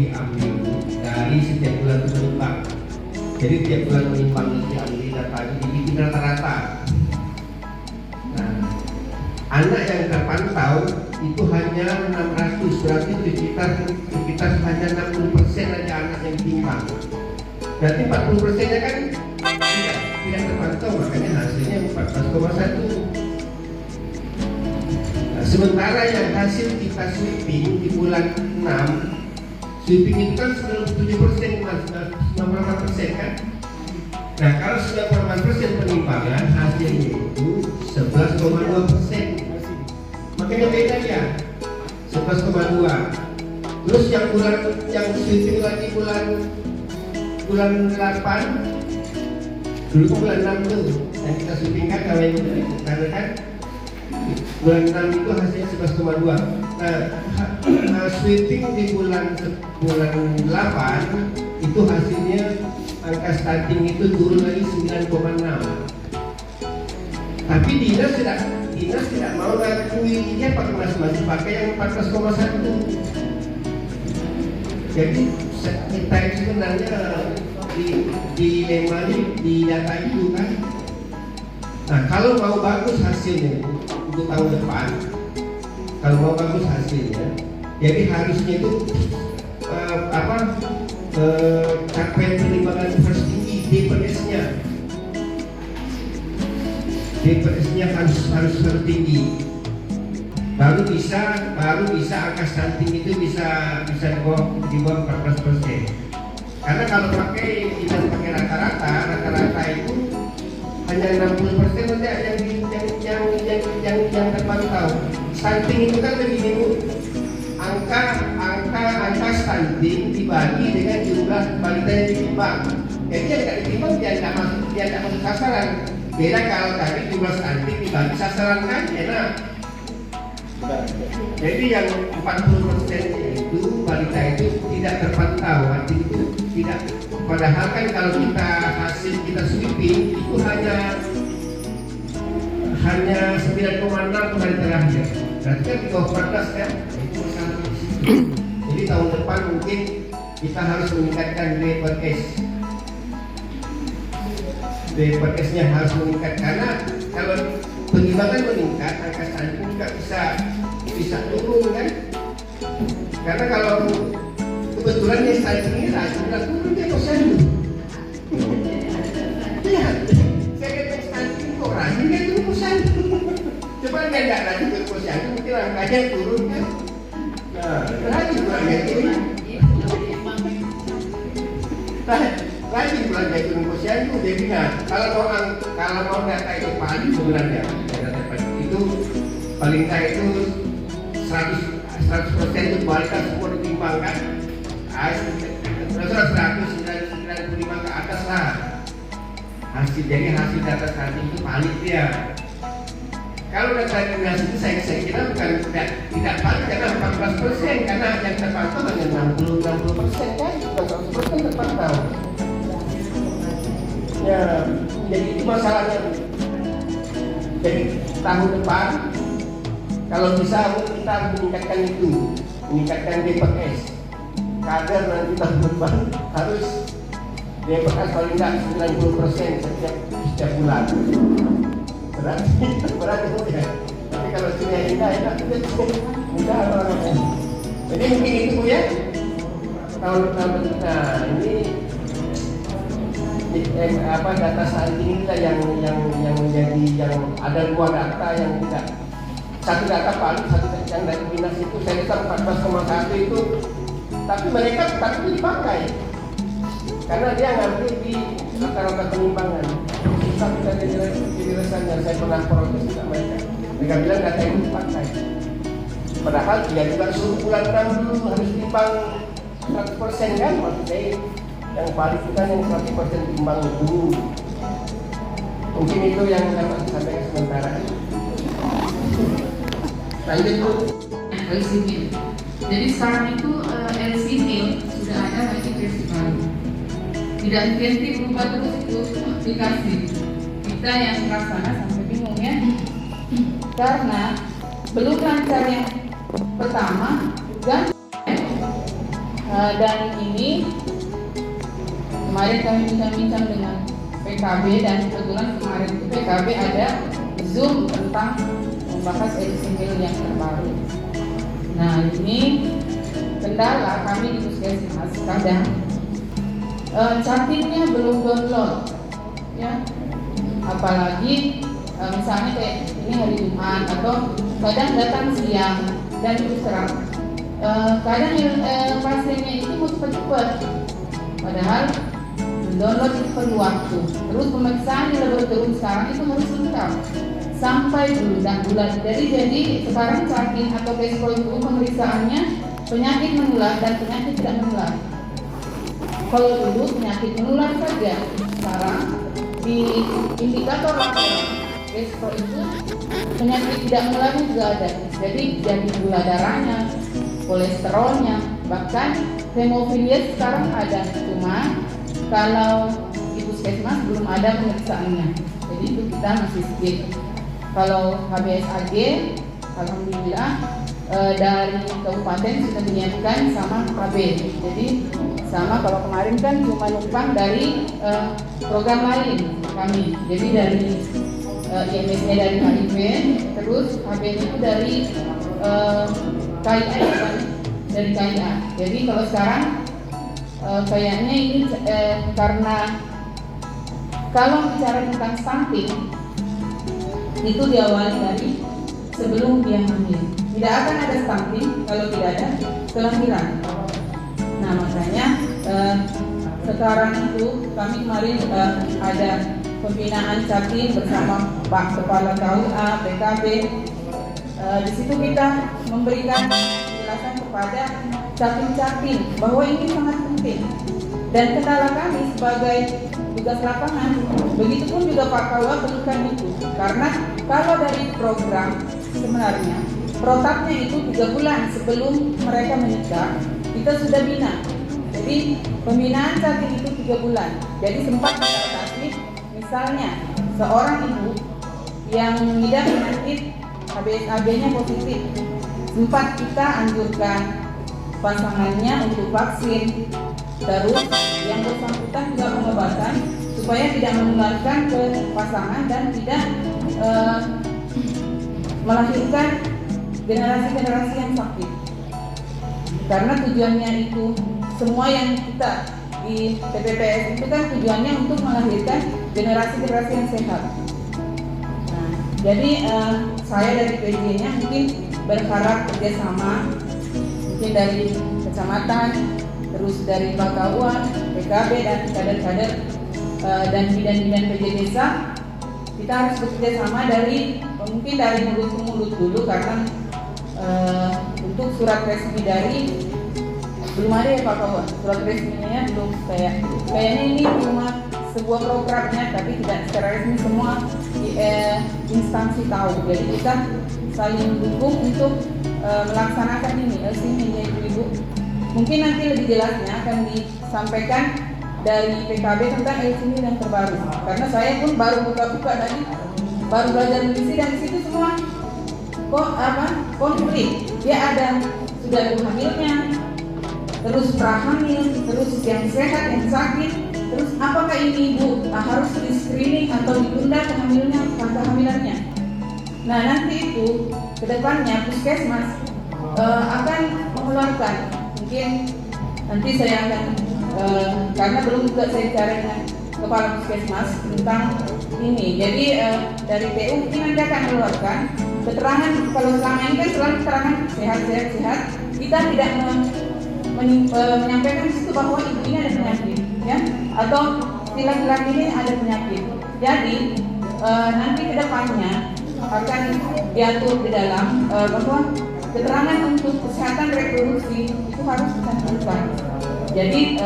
diambil dari setiap bulan menimbang. Jadi tiap bulan menimbang diambil data itu dibikin rata-rata. Nah, anak yang terpantau itu hanya 600, berarti sekitar hanya 60% aja anak yang ditimbang. Berarti 40%-nya kan tidak terpantau, makanya hasilnya 14,1. Nah, sementara yang hasil kita sweeping di bulan 6, sweeping itu kan 97%, 98% kan. Nah, kalau 98% penimbangan hasilnya itu 11,2%. Makanya beda ya, 11,2. Terus yang sweeping lagi bulan 8, dulu bulan 6 tuh yang kita sweeping kan karena kan bulan 6 itu hasilnya 11,2. Nah, sweeping di bulan 8 itu hasilnya angka stunting itu turun lagi 9,6. Tapi dinas tidak mau ngakui, dia masih pakai yang 14,1. Jadi kita itu sebenarnya dilema di data itu kan. Nah, kalau mau bagus hasilnya untuk tahun depan, kalau mau bagus hasilnya, jadi harusnya itu capaian penimbangan tertinggi DPS-nya harus tinggi. Baru bisa angka stunting itu bisa di bawah 14%. Karena kalau kita pakai rata-rata itu hanya 60% saja yang terpantau. Stunting itu kan begini, angka stunting dibagi dengan jumlah balita yang ditimbang. Jadi yang tidak ditimbang dia tidak masuk sasaran. Beda kalau tadi jumlah stunting dibagi sasaran kan enak. Jadi yang 40% itu balita itu tidak terpantau, arti itu tidak. Padahal kan kalau hasil kita sweeping itu hanya 9,6 hari terakhir. Berarti kan di bawah 14 kan? Itu masalah. Jadi tahun depan mungkin kita harus meningkatkan DPS-nya harus meningkat, karena kalau penimbangan meningkat, angka stunting juga bisa turun kan? Karena kalau kebetulan yang stunting ini turun dia posyandu. Lihat, saya kata stunting kok rajin kan turun posyandu. Coba dia nggak rajin turun posyandu, mungkin angkanya turun kan? Nah, rajin belanja ini. Rajin belanja turun posyandu, jadi kalau mau data itu paling sebenarnya itu paling nggak itu 100% itu balita semua ditimbangkan, 195 ke atas lah jadi hasil data saat itu valid ya. Kalau data dinas itu saya kira bukan tidak valid karena 14%, karena yang terpantau hanya 60% kan, bukan 100% terpantau. Ya, jadi itu masalahnya. Jadi tahun depan kalau bisa kita meningkatkan DPS. Kader nanti tahun depan harus DPS paling tidak 90% setiap bulan. Berat itu ya. Tapi kalau sudah enak mudah orang-orang. Jadi mungkin itu Bu ya. Tahun kita ini data saat ini kita yang menjadi yang ada dua data yang tidak, satu data paling, satu yang dari dinas itu saya lihat 14,1 itu, tapi mereka tetap dipakai karena dia ngambil di rata-rata penimbangan. Kita jadi rasanya saya pernah protes sama mereka bilang data itu dipakai, padahal dia juga suruh bulan 6 dulu harus timbang 100% kan, maksudnya yang paling kita yang 100% timbang dulu. Mungkin itu yang dapat disampaikan sementara. Lanjut Bu. LCD. Jadi sekarang itu LCD sudah ada lagi versi baru. Tidak ganti berubah terus itu aplikasi. Kita yang pelaksana sampai bingung ya. Karena belum lancar yang pertama dan Dan ini kemarin kami bincang-bincang dengan PKB, dan kebetulan kemarin itu PKB ada Zoom tentang membahas edisi mil yang terbaru. Nah, ini kendala kami di Puskesmas, kadang chattingnya belum download, ya. Apalagi misalnya kayak ini hari Jumat, atau kadang datang siang, dan terus terang kadang pasiennya itu mau cepat-cepat, padahal mendownload itu perlu waktu. Terus pemeriksaan di laboratorium sekarang itu harus lengkap sampai bulan. Jadi sekarang chatting atau PESCO itu pemeriksaannya penyakit menular dan penyakit tidak menular. Kalau dulu penyakit menular saja, sekarang di indikator laporan PESCO itu penyakit tidak menularnya juga ada. Jadi gula darahnya, kolesterolnya, bahkan hemofilia sekarang ada. Cuma kalau di Puskesmas belum ada pemeriksaannya, jadi itu kita masih skip. Kalau HBsAg, alhamdulillah dari kabupaten sudah menyiapkan sama KB. Jadi sama, kalau kemarin kan cuma numpang dari program lain kami. Jadi dari IMS-nya dari HIV, terus HB itu dari KIA, kan? Dari KIA. Jadi kalau sekarang kayaknya ini karena kalau bicara tentang stunting itu diawali dari sebelum dia hamil. Tidak akan ada stunting kalau tidak ada kelahiran. Nah, makanya sekarang itu kami kemarin ada pembinaan chatting bersama Pak Kepala KUA, PKB. Di situ kita memberikan penjelasan kepada chatting bahwa ini sangat penting. Dan kendala kami sebagai tugas lapangan, begitupun juga Pak KUA berikan itu. Karena kalau dari program sebenarnya protapnya itu 3 bulan sebelum mereka menikah, kita sudah bina. Jadi pembinaan chatting itu 3 bulan. Jadi sempat kita kasih, misalnya seorang ibu yang mengidap penyakit HBsAg-nya positif, sempat kita anjurkan pasangannya untuk vaksin. Terus yang bersangkutan juga pengobatan supaya tidak menularkan ke pasangan dan tidak melahirkan generasi-generasi yang sakit. Karena tujuannya itu semua yang kita di TPPS itu kan tujuannya untuk melahirkan generasi-generasi yang sehat. Nah, jadi saya dari PJ-nya mungkin berharap kerjasama mungkin dari kecamatan, terus dari Pak KUA, PKB dan kader-kader dan bidan-bidan PJ desa. Kita harus bekerja sama dari mungkin dari mulut ke mulut dulu, karena untuk surat resmi dari belum ada ya Pak KUA. Surat resminya belum, kayaknya ini cuma sebuah programnya, tapi tidak secara resmi semua instansi tahu. Jadi kita saling mendukung untuk melaksanakan ini. Sini ibu-ibu, mungkin nanti lebih jelasnya akan disampaikan dari PKB tentang ini yang terbaru. Karena saya pun baru buka-buka tadi, baru belajar nutrisi, dan di situ semua konflik. Dia ada sudah ibu hamilnya, terus prahamil, terus yang sehat, yang sakit, terus apakah ini ibu harus di screening atau ditunda kehamilannya. Nah, nanti itu kedepannya Puskesmas akan mengeluarkan, mungkin nanti saya akan karena belum juga saya bicara dengan Kepala Puskesmas tentang ini. Jadi dari PU mungkin nanti akan mengeluarkan keterangan. Kalau selama ini kan selalu keterangan sehat. Kita tidak menyampaikan di situ bahwa ibu ini ada penyakit, ya, atau laki-laki ini ada penyakit. Jadi nanti kedepannya akan diatur di dalam bahwa keterangan untuk kesehatan reproduksi itu harus dicantumkan. Jadi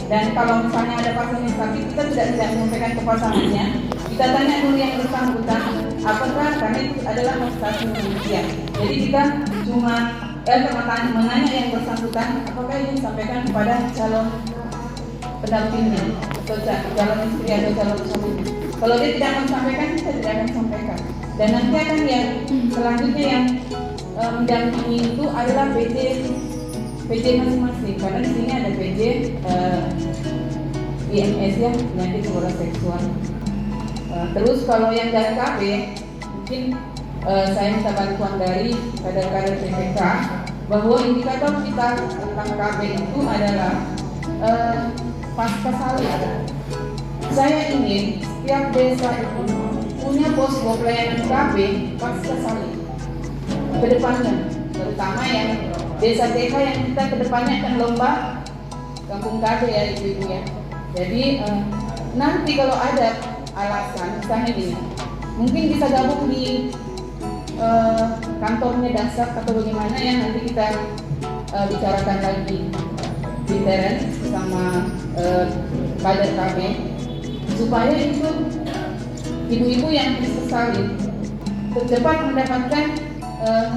dan kalau misalnya ada pasien yang sakit, kita tidak menyampaikan ke pasangannya. Kita tanya dulu yang bersangkutan, apakah, karena itu adalah konsultasi penelitian. Jadi kita cuma menanya yang bersangkutan, apakah ini disampaikan kepada calon pendampingnya atau calon istri atau calon suami. Kalau dia tidak menyampaikan, kita tidak akan sampaikan. Dan nanti akan yang selanjutnya yang mendampingi itu adalah PJ PJ masing-masing, karena di sini ada PJ IMS ya, penyakit menular seksual. Terus kalau yang dari KB, mungkin saya minta bantuan dari kader-kader PPK bahwa indikator kita tentang KB itu adalah pasca salin. Saya ingin setiap desa itu punya posko pelayanan KB pasca salin ke depannya, terutama yang desa TK yang kita ke depannya akan lomba kampung KB ya ibu-ibu ya. Jadi nanti kalau ada alasan misalnya ini mungkin bisa gabung di kantornya dasar atau bagaimana ya, nanti kita bicarakan lagi di teren sama kader KB supaya itu ibu-ibu yang salin cepat mendapatkan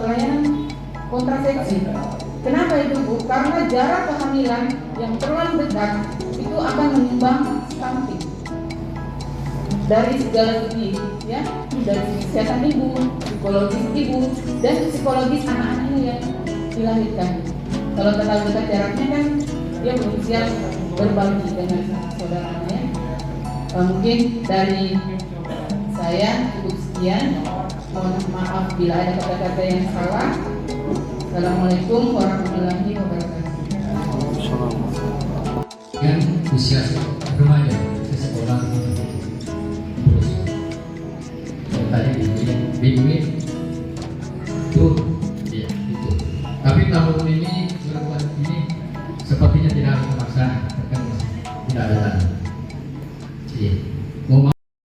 pelayanan kontrasepsi. Kenapa itu Bu? Karena jarak kehamilan yang terlalu dekat itu akan menyumbang stunting dari segala segi, ya, dari kesehatan ibu, psikologis ibu, dan psikologis anak-anaknya yang dilahirkan. Kalau terlalu dekat jaraknya kan dia belum siap berbagi dengan saudaranya. Mungkin dari saya cukup sekian. Mohon maaf bila ada kata-kata yang salah. Assalamualaikum warahmatullahi wabarakatuh. Yang usia remaja ke sekolah terus tadi bimbing itu ya itu. Tapi tahun ini bulan ini sepertinya tidak memaksa, tidak ada. Iya.